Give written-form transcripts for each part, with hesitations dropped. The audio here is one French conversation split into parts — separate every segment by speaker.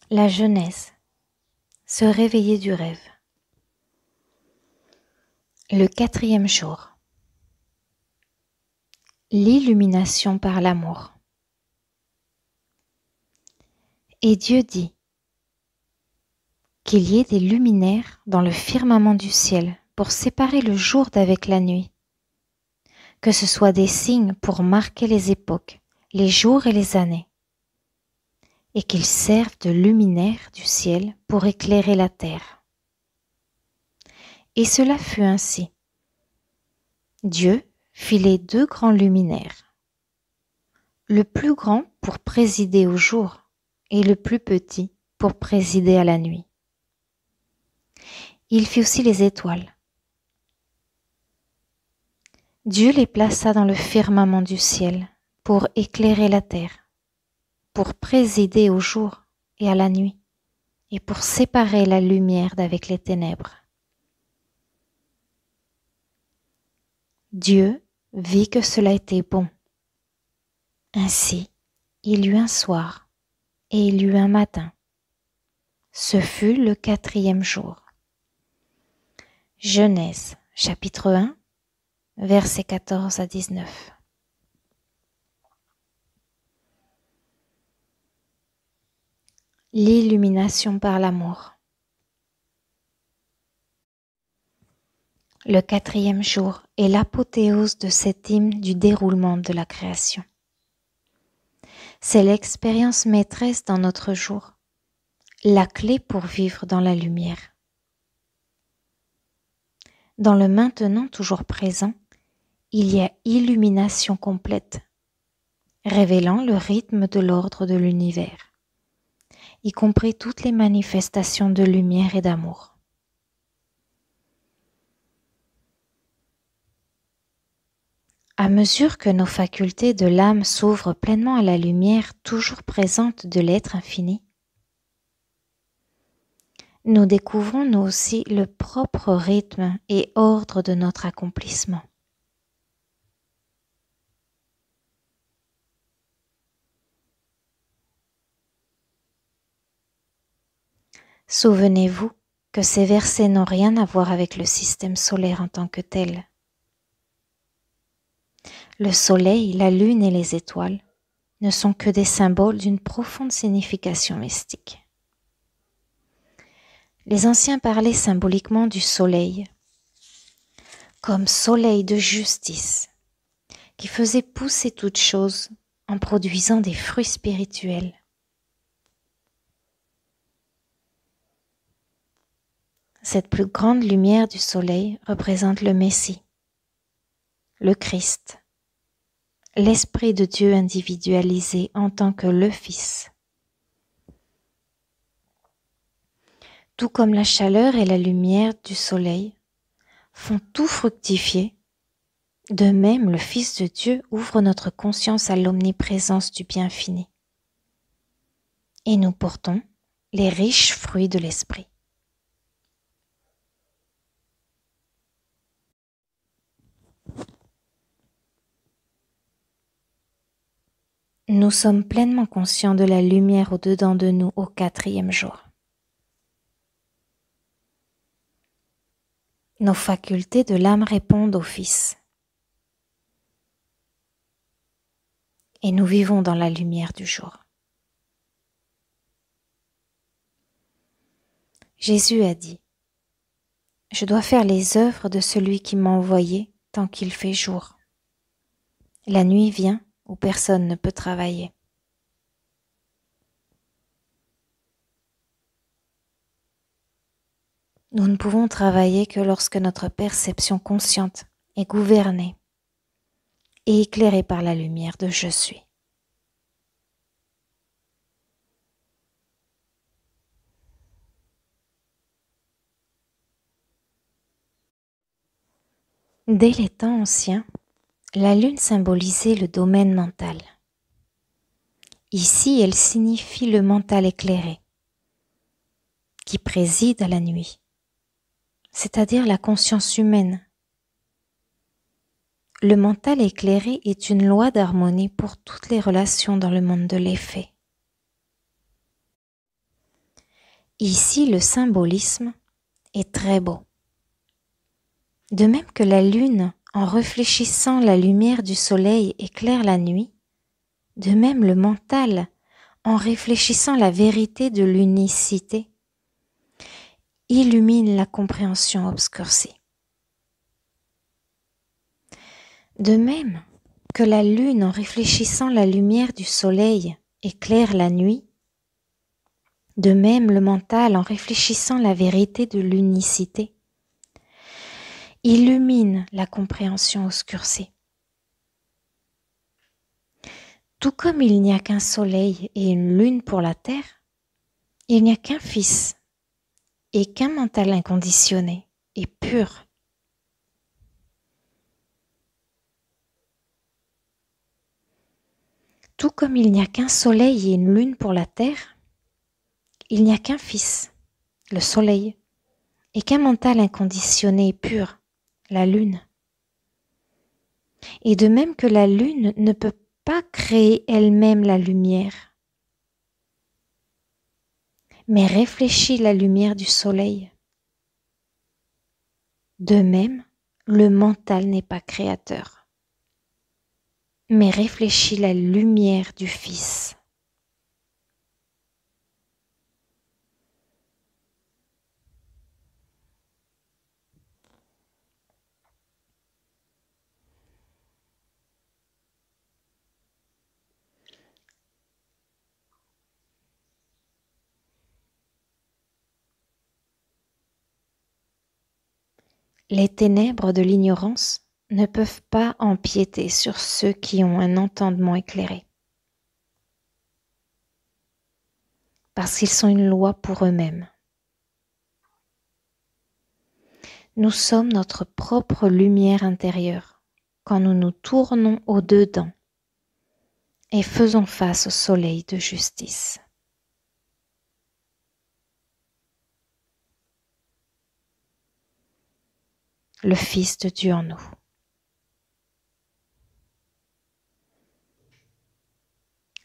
Speaker 1: La Genèse, se réveiller du rêve. Le 4e jour. L'illumination par l'amour. Et Dieu dit qu'il y ait des luminaires dans le firmament du ciel pour séparer le jour d'avec la nuit, que ce soit des signes pour marquer les époques, les jours et les années, et qu'ils servent de luminaires du ciel pour éclairer la terre. Et cela fut ainsi. Dieu fit les 2 grands luminaires, le plus grand pour présider au jour et le plus petit pour présider à la nuit. Il fit aussi les étoiles. Dieu les plaça dans le firmament du ciel pour éclairer la terre, pour présider au jour et à la nuit, et pour séparer la lumière d'avec les ténèbres. Dieu vit que cela était bon. Ainsi, il y eut un soir et il y eut un matin. Ce fut le 4e jour. Genèse, chapitre 1, versets 14 à 19. L'illumination par l'amour. Le 4e jour est l'apothéose de cet hymne du déroulement de la création. C'est l'expérience maîtresse dans notre jour, la clé pour vivre dans la lumière. Dans le maintenant toujours présent, il y a illumination complète, révélant le rythme de l'ordre de l'univers, y compris toutes les manifestations de lumière et d'amour. À mesure que nos facultés de l'âme s'ouvrent pleinement à la lumière toujours présente de l'être infini, nous découvrons nous aussi le propre rythme et ordre de notre accomplissement. Souvenez-vous que ces versets n'ont rien à voir avec le système solaire en tant que tel. Le soleil, la lune et les étoiles ne sont que des symboles d'une profonde signification mystique. Les anciens parlaient symboliquement du soleil comme soleil de justice qui faisait pousser toutes choses en produisant des fruits spirituels. Cette plus grande lumière du soleil représente le Messie, le Christ, l'Esprit de Dieu individualisé en tant que le Fils. Tout comme la chaleur et la lumière du soleil font tout fructifier, de même le Fils de Dieu ouvre notre conscience à l'omniprésence du bien fini. Et nous portons les riches fruits de l'Esprit. Nous sommes pleinement conscients de la lumière au-dedans de nous au 4e jour. Nos facultés de l'âme répondent au Fils. Et nous vivons dans la lumière du jour. Jésus a dit : « Je dois faire les œuvres de celui qui m'a envoyé tant qu'il fait jour. La nuit vient où personne ne peut travailler. » Nous ne pouvons travailler que lorsque notre perception consciente est gouvernée et éclairée par la lumière de Je suis. Dès les temps anciens, la lune symbolisait le domaine mental. Ici, elle signifie le mental éclairé, qui préside à la nuit, c'est-à-dire la conscience humaine. Le mental éclairé est une loi d'harmonie pour toutes les relations dans le monde de l'effet. Ici, le symbolisme est très beau. De même que la lune, en réfléchissant la lumière du soleil, éclaire la nuit, de même le mental, en réfléchissant la vérité de l'unicité, illumine la compréhension obscurcie. De même que la lune, en réfléchissant la lumière du soleil, éclaire la nuit, de même le mental, en réfléchissant la vérité de l'unicité, illumine la compréhension obscurcie. Tout comme il n'y a qu'un soleil et une lune pour la terre, il n'y a qu'un Fils et qu'un mental inconditionné et pur. Tout comme il n'y a qu'un soleil et une lune pour la terre, il n'y a qu'un Fils, le soleil, et qu'un mental inconditionné et pur, la lune. Et de même que la lune ne peut pas créer elle-même la lumière, mais réfléchit la lumière du soleil. De même, le mental n'est pas créateur, mais réfléchit la lumière du Fils. Les ténèbres de l'ignorance ne peuvent pas empiéter sur ceux qui ont un entendement éclairé, parce qu'ils sont une loi pour eux-mêmes. Nous sommes notre propre lumière intérieure quand nous nous tournons au-dedans et faisons face au soleil de justice. Le Fils de Dieu en nous.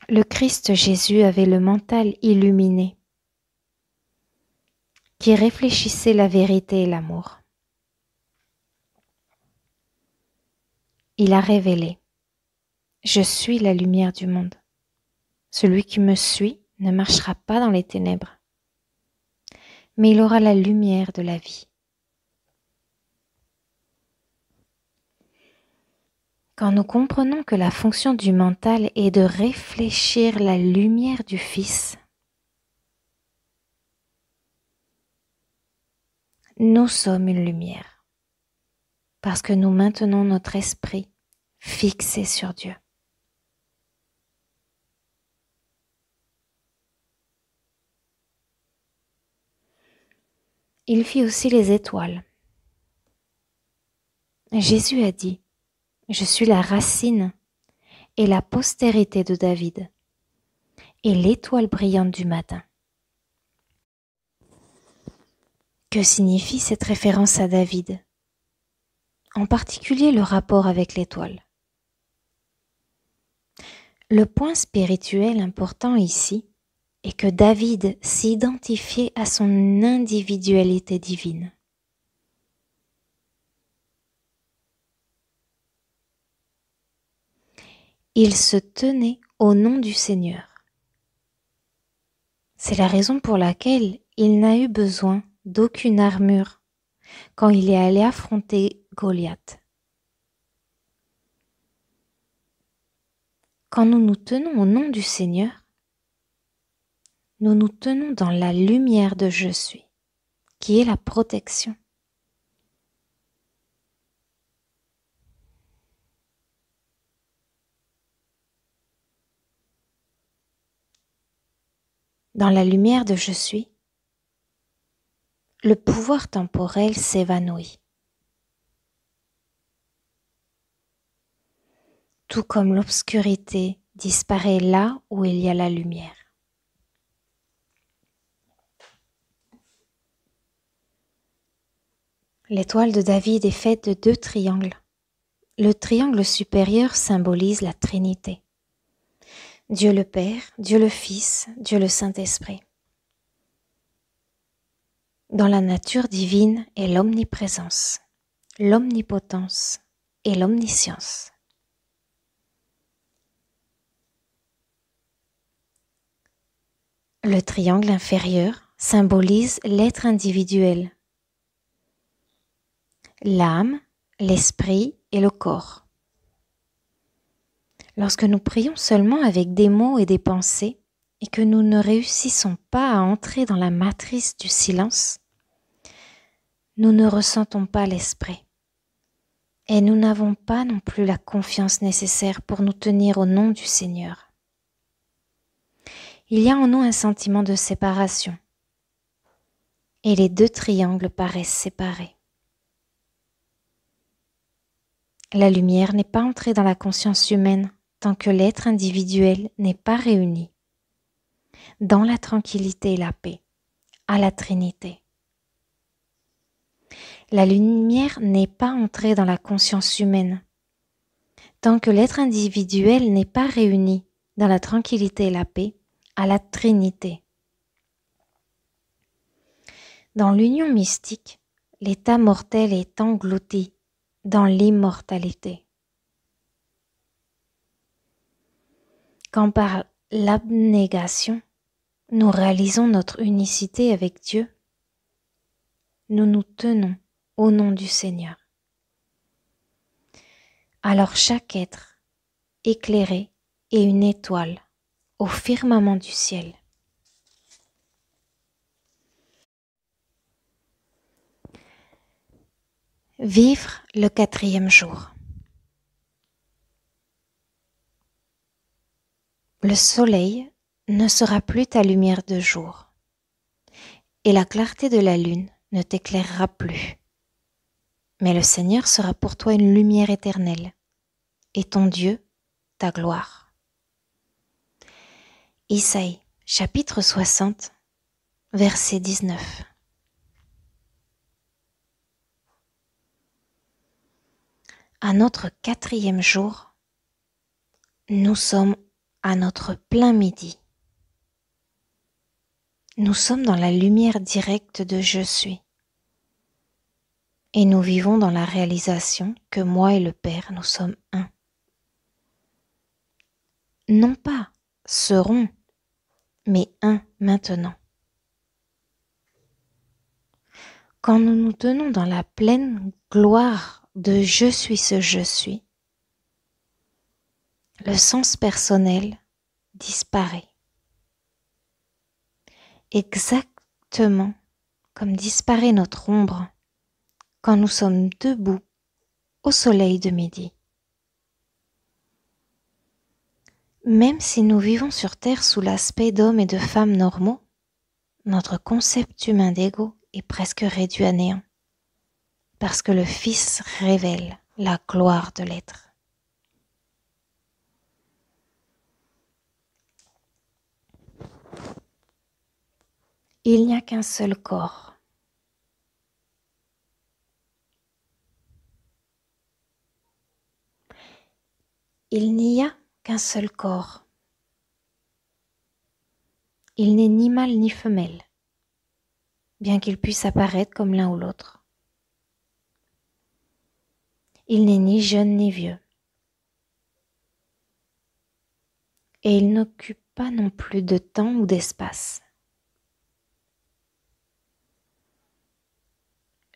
Speaker 1: Le Christ Jésus avait le mental illuminé, qui réfléchissait la vérité et l'amour. Il a révélé : je suis la lumière du monde. Celui qui me suit ne marchera pas dans les ténèbres, mais il aura la lumière de la vie. Quand nous comprenons que la fonction du mental est de réfléchir la lumière du Fils, nous sommes une lumière, parce que nous maintenons notre esprit fixé sur Dieu. Il fit aussi les étoiles. Jésus a dit : je suis la racine et la postérité de David, et l'étoile brillante du matin. Que signifie cette référence à David ? En particulier le rapport avec l'étoile. Le point spirituel important ici est que David s'identifiait à son individualité divine. Il se tenait au nom du Seigneur. C'est la raison pour laquelle il n'a eu besoin d'aucune armure quand il est allé affronter Goliath. Quand nous nous tenons au nom du Seigneur, nous nous tenons dans la lumière de je suis, qui est la protection. Dans la lumière de je suis, le pouvoir temporel s'évanouit. Tout comme l'obscurité disparaît là où il y a la lumière. L'étoile de David est faite de 2 triangles. Le triangle supérieur symbolise la Trinité. Dieu le Père, Dieu le Fils, Dieu le Saint-Esprit. dans la nature divine est l'omniprésence, l'omnipotence et l'omniscience. Le triangle inférieur symbolise l'être individuel, l'âme, l'esprit et le corps. Lorsque nous prions seulement avec des mots et des pensées et que nous ne réussissons pas à entrer dans la matrice du silence, nous ne ressentons pas l'esprit et nous n'avons pas non plus la confiance nécessaire pour nous tenir au nom du Seigneur. Il y a en nous un sentiment de séparation et les deux triangles paraissent séparés. La lumière n'est pas entrée dans la conscience humaine tant que l'être individuel n'est pas réuni dans la tranquillité et la paix, à la Trinité. La lumière n'est pas entrée dans la conscience humaine tant que l'être individuel n'est pas réuni dans la tranquillité et la paix, à la Trinité. Dans l'union mystique, l'état mortel est englouti dans l'immortalité. Quand par l'abnégation, nous réalisons notre unicité avec Dieu, nous nous tenons au nom du Seigneur. Alors chaque être éclairé est une étoile au firmament du ciel. Vivre le 4e jour. Le soleil ne sera plus ta lumière de jour, et la clarté de la lune ne t'éclairera plus. Mais le Seigneur sera pour toi une lumière éternelle, et ton Dieu, ta gloire. Isaïe, chapitre 60, verset 19. À notre 4e jour, nous sommes à notre plein midi. Nous sommes dans la lumière directe de Je suis. Et nous vivons dans la réalisation que moi et le Père, nous sommes un. Non pas seront, mais un maintenant. Quand nous nous tenons dans la pleine gloire de Je suis ce je suis, le sens personnel disparaît. Exactement comme disparaît notre ombre quand nous sommes debout au soleil de midi. Même si nous vivons sur Terre sous l'aspect d'hommes et de femmes normaux, notre concept humain d'ego est presque réduit à néant, parce que le Fils révèle la gloire de l'être. Il n'y a qu'un seul corps. Il n'y a qu'un seul corps. Il n'est ni mâle ni femelle, bien qu'il puisse apparaître comme l'un ou l'autre. Il n'est ni jeune ni vieux. Et il n'occupe pas non plus de temps ou d'espace.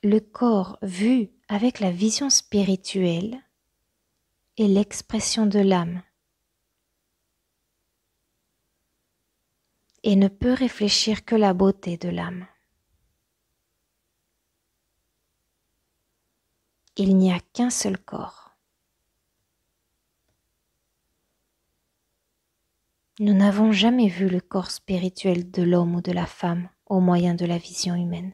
Speaker 1: Le corps vu avec la vision spirituelle est l'expression de l'âme et ne peut réfléchir que la beauté de l'âme. Il n'y a qu'un seul corps. Nous n'avons jamais vu le corps spirituel de l'homme ou de la femme au moyen de la vision humaine.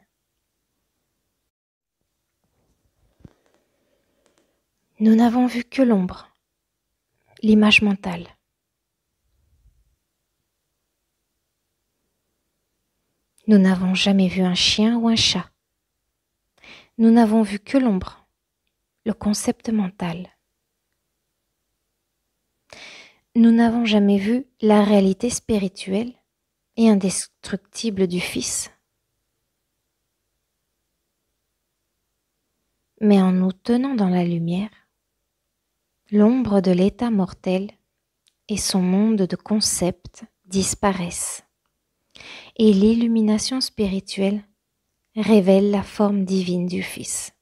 Speaker 1: Nous n'avons vu que l'ombre, l'image mentale. Nous n'avons jamais vu un chien ou un chat. Nous n'avons vu que l'ombre, le concept mental. Nous n'avons jamais vu la réalité spirituelle et indestructible du Fils. Mais en nous tenant dans la lumière, l'ombre de l'état mortel et son monde de concepts disparaissent, et l'illumination spirituelle révèle la forme divine du Fils.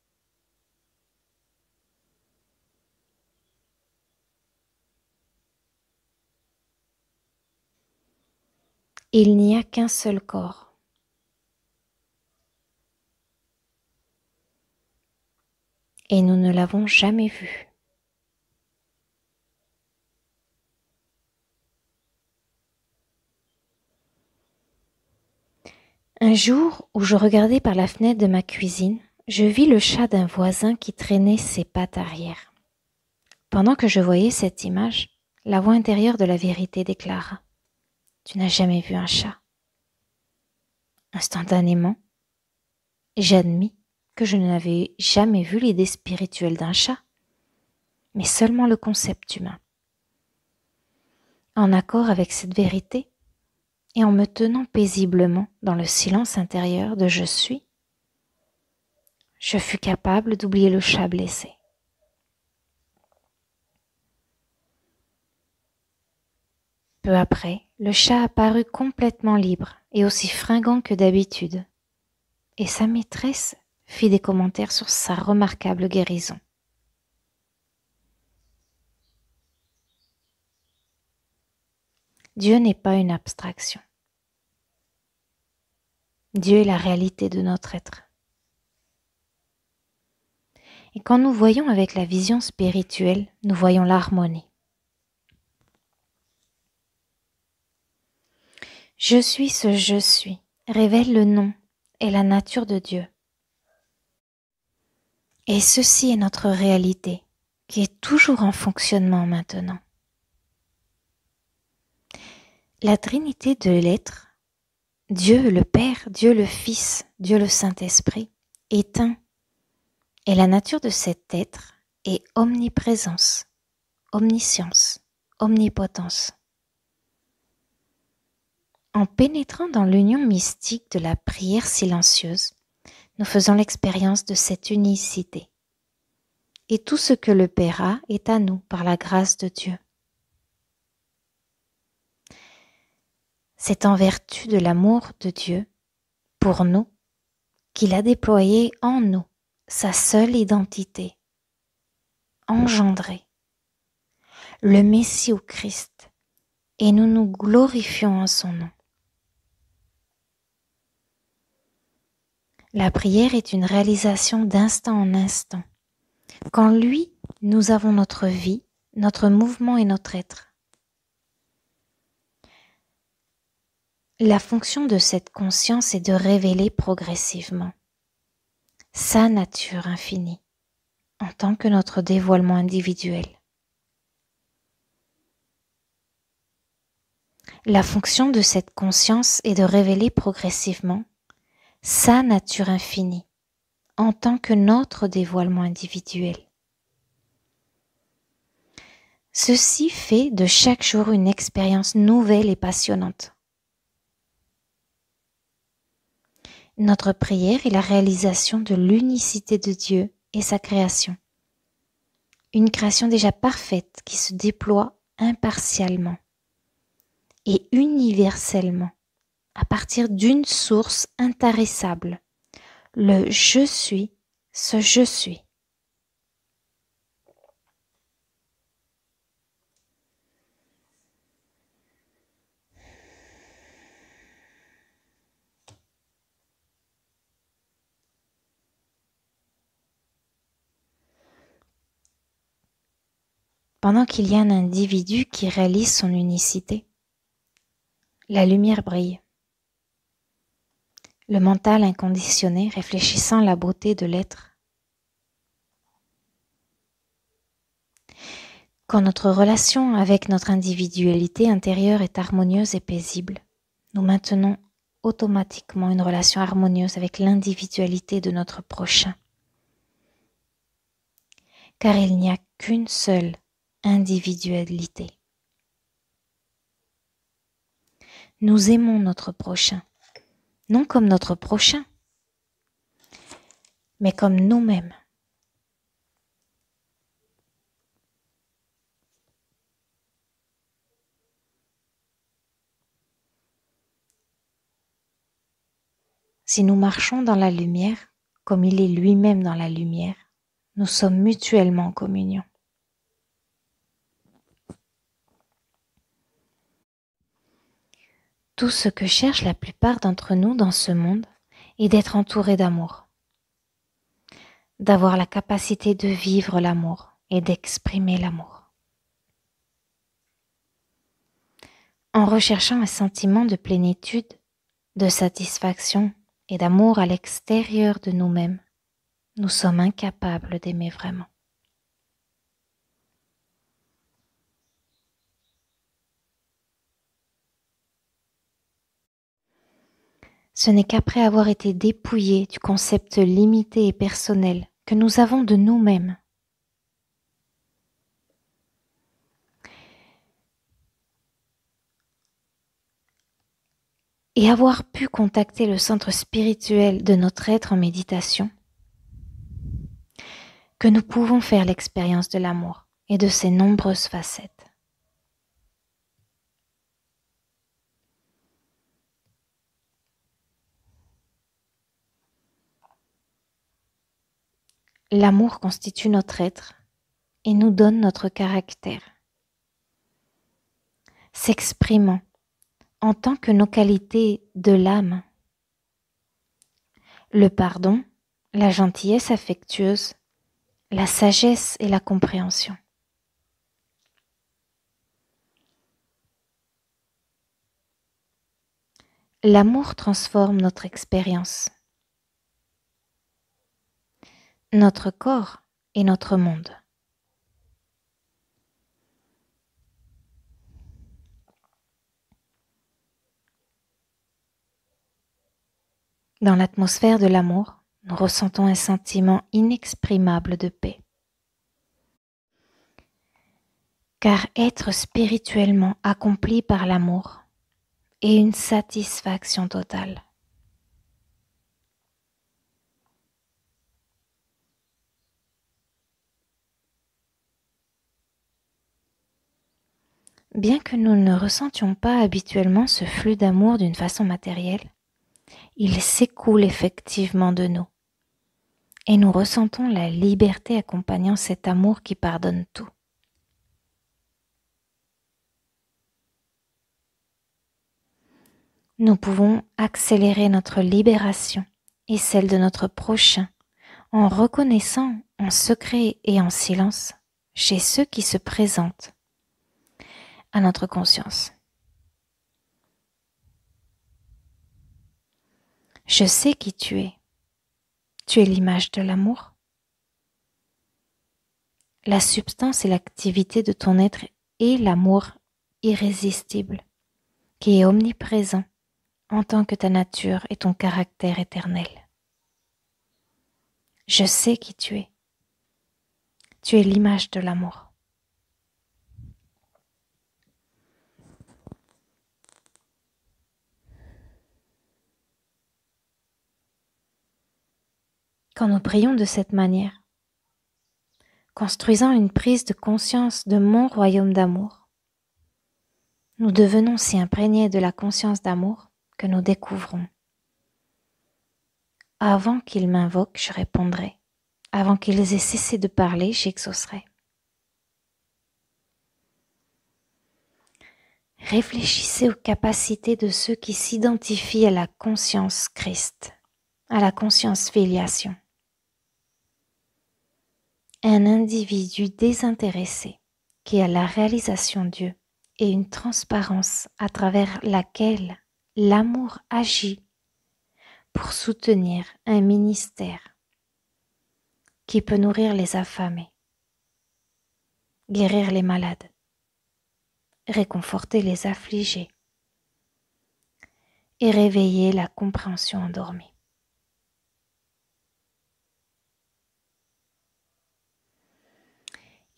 Speaker 1: Il n'y a qu'un seul corps. Et nous ne l'avons jamais vu. Un jour où je regardais par la fenêtre de ma cuisine, je vis le chat d'un voisin qui traînait ses pattes arrière. Pendant que je voyais cette image, la voix intérieure de la vérité déclara : « Tu n'as jamais vu un chat. » Instantanément, j'admis que je n'avais jamais vu l'idée spirituelle d'un chat, mais seulement le concept humain. En accord avec cette vérité, et en me tenant paisiblement dans le silence intérieur de je suis, je fus capable d'oublier le chat blessé. Peu après, le chat apparut complètement libre et aussi fringant que d'habitude, et sa maîtresse fit des commentaires sur sa remarquable guérison. Dieu n'est pas une abstraction. Dieu est la réalité de notre être. Et quand nous voyons avec la vision spirituelle, nous voyons l'harmonie. Je suis ce je suis révèle le nom et la nature de Dieu. Et ceci est notre réalité, qui est toujours en fonctionnement maintenant. La Trinité de l'être, Dieu le Père, Dieu le Fils, Dieu le Saint-Esprit, est un. Et la nature de cet être est omniprésence, omniscience, omnipotence. En pénétrant dans l'union mystique de la prière silencieuse, nous faisons l'expérience de cette unicité. Et tout ce que le Père a est à nous par la grâce de Dieu. C'est en vertu de l'amour de Dieu pour nous qu'il a déployé en nous sa seule identité, engendrée, le Messie ou Christ, et nous nous glorifions en son nom. La prière est une réalisation d'instant en instant. Qu'en lui, nous avons notre vie, notre mouvement et notre être. La fonction de cette conscience est de révéler progressivement sa nature infinie en tant que notre dévoilement individuel. La fonction de cette conscience est de révéler progressivement sa nature infinie en tant que notre dévoilement individuel. Ceci fait de chaque jour une expérience nouvelle et passionnante. Notre prière est la réalisation de l'unicité de Dieu et sa création. Une création déjà parfaite qui se déploie impartialement et universellement à partir d'une source intarissable, le je suis, ce je suis. Pendant qu'il y a un individu qui réalise son unicité, la lumière brille. Le mental inconditionné réfléchissant la beauté de l'être. Quand notre relation avec notre individualité intérieure est harmonieuse et paisible, nous maintenons automatiquement une relation harmonieuse avec l'individualité de notre prochain. Car il n'y a qu'une seule individualité. Nous aimons notre prochain, non comme notre prochain, mais comme nous-mêmes. Si nous marchons dans la lumière, comme il est lui-même dans la lumière, nous sommes mutuellement en communion. Tout ce que cherchent la plupart d'entre nous dans ce monde est d'être entourés d'amour, d'avoir la capacité de vivre l'amour et d'exprimer l'amour. En recherchant un sentiment de plénitude, de satisfaction et d'amour à l'extérieur de nous-mêmes, nous sommes incapables d'aimer vraiment. Ce n'est qu'après avoir été dépouillés du concept limité et personnel que nous avons de nous-mêmes et avoir pu contacter le centre spirituel de notre être en méditation, que nous pouvons faire l'expérience de l'amour et de ses nombreuses facettes. L'amour constitue notre être et nous donne notre caractère. S'exprimant en tant que nos qualités de l'âme, le pardon, la gentillesse affectueuse, la sagesse et la compréhension. L'amour transforme notre expérience, notre corps et notre monde. Dans l'atmosphère de l'amour, nous ressentons un sentiment inexprimable de paix. Car être spirituellement accompli par l'amour est une satisfaction totale. Bien que nous ne ressentions pas habituellement ce flux d'amour d'une façon matérielle, il s'écoule effectivement de nous et nous ressentons la liberté accompagnant cet amour qui pardonne tout. Nous pouvons accélérer notre libération et celle de notre prochain en reconnaissant en secret et en silence chez ceux qui se présentent à notre conscience. Je sais qui tu es. Tu es l'image de l'amour. La substance et l'activité de ton être est l'amour irrésistible, qui est omniprésent en tant que ta nature et ton caractère éternel. Je sais qui tu es. Tu es l'image de l'amour. Quand nous prions de cette manière, construisant une prise de conscience de mon royaume d'amour, nous devenons si imprégnés de la conscience d'amour que nous découvrons. Avant qu'ils m'invoquent, je répondrai. Avant qu'ils aient cessé de parler, j'exaucerai. Réfléchissez aux capacités de ceux qui s'identifient à la conscience Christ, à la conscience filiation. Un individu désintéressé qui a la réalisation de Dieu et une transparence à travers laquelle l'amour agit pour soutenir un ministère qui peut nourrir les affamés, guérir les malades, réconforter les affligés et réveiller la compréhension endormie.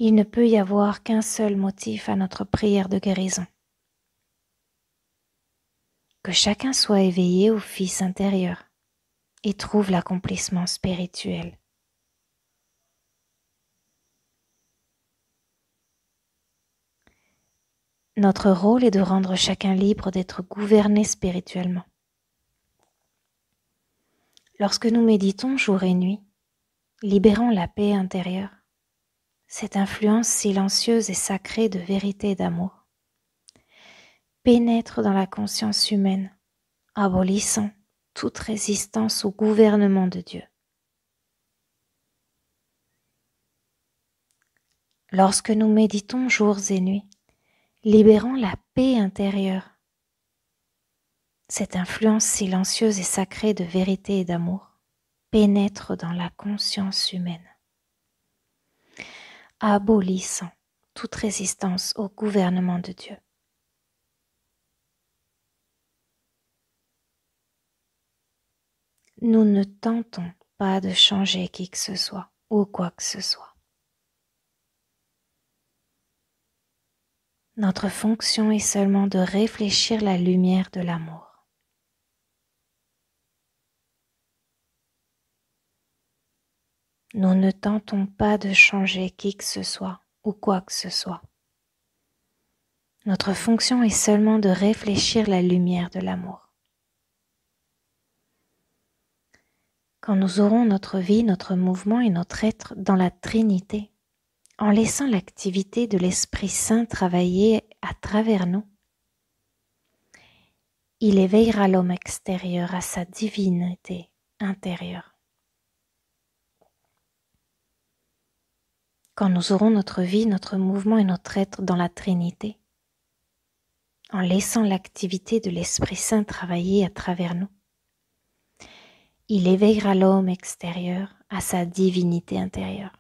Speaker 1: Il ne peut y avoir qu'un seul motif à notre prière de guérison. Que chacun soit éveillé au Fils intérieur et trouve l'accomplissement spirituel. Notre rôle est de rendre chacun libre d'être gouverné spirituellement. Lorsque nous méditons jour et nuit, libérant la paix intérieure, cette influence silencieuse et sacrée de vérité et d'amour pénètre dans la conscience humaine, abolissant toute résistance au gouvernement de Dieu. Lorsque nous méditons jours et nuits, libérant la paix intérieure, cette influence silencieuse et sacrée de vérité et d'amour pénètre dans la conscience humaine, abolissant toute résistance au gouvernement de Dieu. Nous ne tentons pas de changer qui que ce soit ou quoi que ce soit. Notre fonction est seulement de réfléchir la lumière de l'amour. Nous ne tentons pas de changer qui que ce soit ou quoi que ce soit. Notre fonction est seulement de réfléchir la lumière de l'amour. Quand nous aurons notre vie, notre mouvement et notre être dans la Trinité, en laissant l'activité de l'Esprit Saint travailler à travers nous, il éveillera l'homme extérieur à sa divinité intérieure. Quand nous aurons notre vie, notre mouvement et notre être dans la Trinité, en laissant l'activité de l'Esprit Saint travailler à travers nous, il éveillera l'homme extérieur à sa divinité intérieure.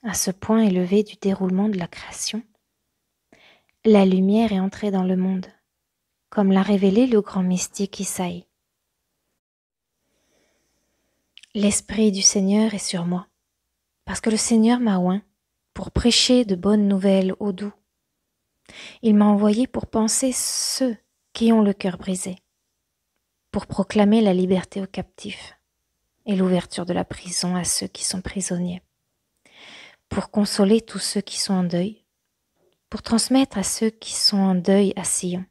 Speaker 1: À ce point élevé du déroulement de la création, la lumière est entrée dans le monde, comme l'a révélé le grand mystique Isaïe. L'Esprit du Seigneur est sur moi, parce que le Seigneur m'a oint pour prêcher de bonnes nouvelles aux doux. Il m'a envoyé pour panser ceux qui ont le cœur brisé, pour proclamer la liberté aux captifs et l'ouverture de la prison à ceux qui sont prisonniers, pour consoler tous ceux qui sont en deuil, pour transmettre à ceux qui sont en deuil à Sion,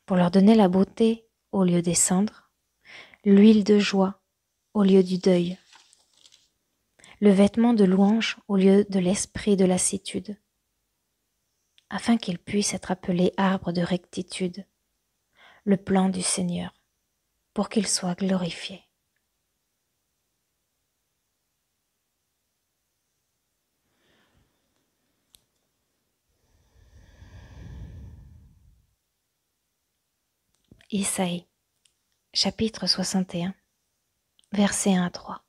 Speaker 1: pour leur donner la beauté au lieu des cendres, l'huile de joie au lieu du deuil, le vêtement de louange au lieu de l'esprit de lassitude, afin qu'ils puissent être appelés arbres de rectitude, le plan du Seigneur, pour qu'il soit glorifié. Isaïe, chapitre 61, versets 1 à 3.